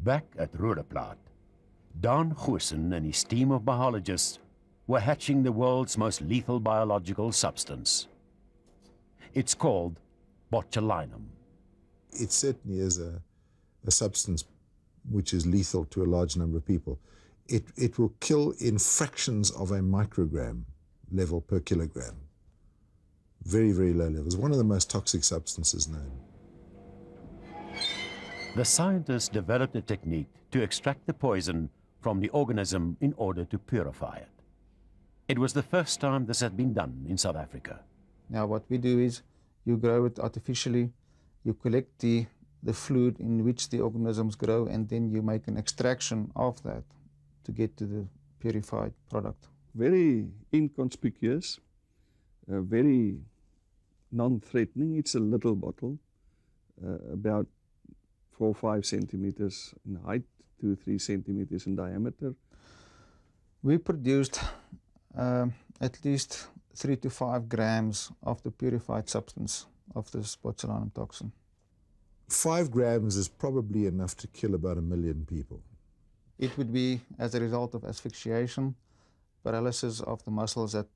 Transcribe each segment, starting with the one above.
Back at Roodeplaat, Daan Goosen and his team of biologists were hatching the world's most lethal biological substance. It's called botulinum. It certainly is a substance which is lethal to a large number of people. It will kill in fractions of a microgram level per kilogram. Very, very low levels. One of the most toxic substances known. The scientists developed a technique to extract the poison from the organism in order to purify it. It was the first time this had been done in South Africa. Now what we do is you grow it artificially, you collect the fluid in which the organisms grow, and then you make an extraction of that to get to the purified product. Very inconspicuous, very non-threatening. It's a little bottle, about 4 or 5 centimeters in height, 2 or 3 centimeters in diameter. We produced at least 3 to 5 grams of the purified substance of this botulinum toxin. 5 grams is probably enough to kill about 1 million people. It would be as a result of asphyxiation, paralysis of the muscles that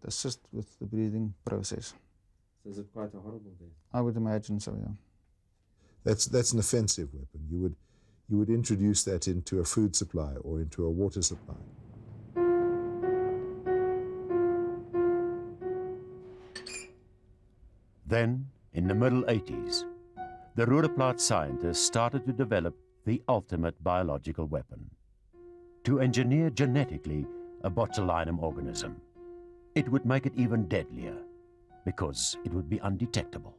assist with the breathing process. So is it quite a horrible death? I would imagine so, yeah. That's an offensive weapon. You would introduce that into a food supply or into a water supply. Then, in the middle 80s, the Roodeplaat scientists started to develop the ultimate biological weapon: to engineer genetically a botulinum organism. It would make it even deadlier, because it would be undetectable.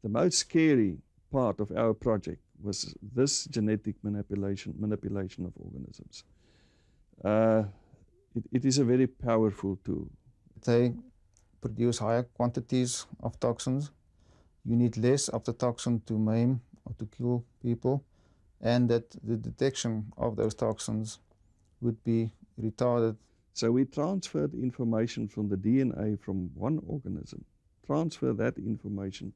The most scary part of our project was this genetic manipulation of organisms. It is a very powerful tool. They produce higher quantities of toxins. You need less of the toxin to maim or to kill people, and that the detection of those toxins would be retarded. So we transferred information from the DNA from one organism, transfer that information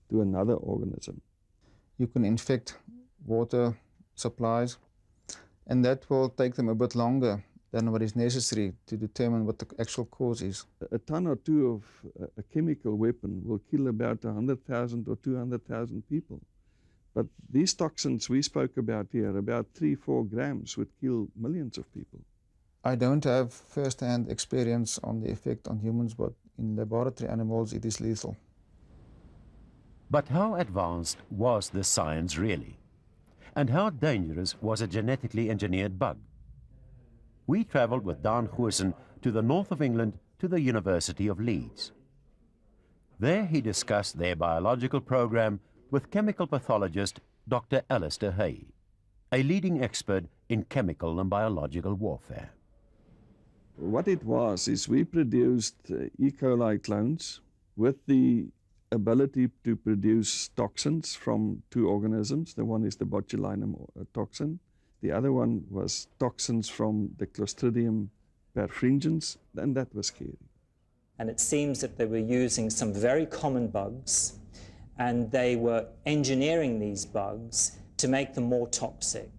to another organism. You can infect water supplies, and that will take them a bit longer than what is necessary to determine what the actual cause is. A ton or two of a chemical weapon will kill about 100,000 or 200,000 people. But these toxins we spoke about here, about 3-4 grams, would kill millions of people. I don't have first-hand experience on the effect on humans, but in laboratory animals it is lethal. But how advanced was the science really? And how dangerous was a genetically engineered bug? We traveled with Daan Goosen to the north of England to the University of Leeds. There he discussed their biological program with chemical pathologist Dr. Alistair Hay, a leading expert in chemical and biological warfare. What it was is we produced E. coli clones with the ability to produce toxins from 2 organisms. The one is the botulinum toxin. The other one was toxins from the Clostridium perfringens, and that was scary. And it seems that they were using some very common bugs, and they were engineering these bugs to make them more toxic.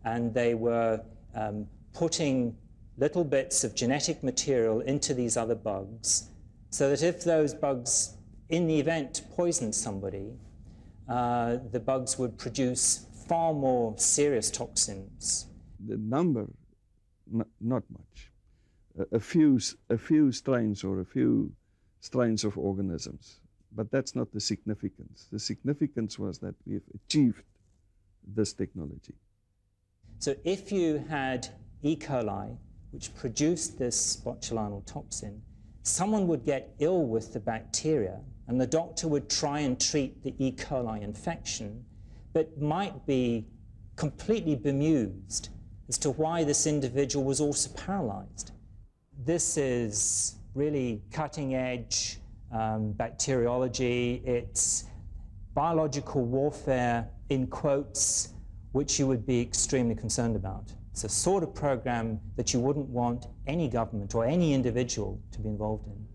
And they were putting little bits of genetic material into these other bugs, so that if those bugs, in the event, poisoned somebody, the bugs would produce far more serious toxins. The number, not much. A few strains or a few strains of organisms. But that's not the significance. The significance was that we've achieved this technology. So if you had E. coli, which produced this botulinal toxin, someone would get ill with the bacteria, and the doctor would try and treat the E. coli infection, but might be completely bemused as to why this individual was also paralyzed. This is really cutting-edge bacteriology. It's biological warfare, in quotes, which you would be extremely concerned about. It's a sort of program that you wouldn't want any government or any individual to be involved in.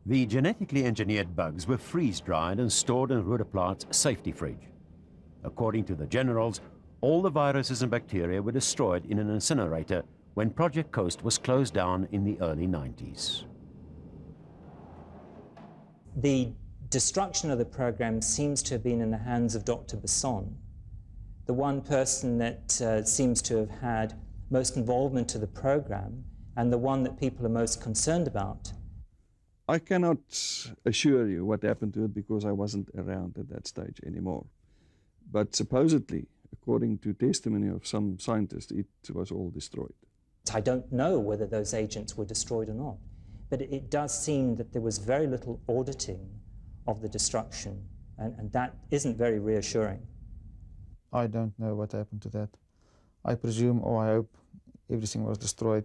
The genetically engineered bugs were freeze-dried and stored in Roodeplaat's safety fridge. According to the generals, all the viruses and bacteria were destroyed in an incinerator when Project Coast was closed down in the early 90s. The destruction of the program seems to have been in the hands of Dr. Besson, the one person that seems to have had most involvement to the program and the one that people are most concerned about. I cannot assure you what happened to it because I wasn't around at that stage anymore. But supposedly, according to testimony of some scientists, it was all destroyed. I don't know whether those agents were destroyed or not, but it does seem that there was very little auditing of the destruction, and that isn't very reassuring. I don't know what happened to that. I presume or I hope everything was destroyed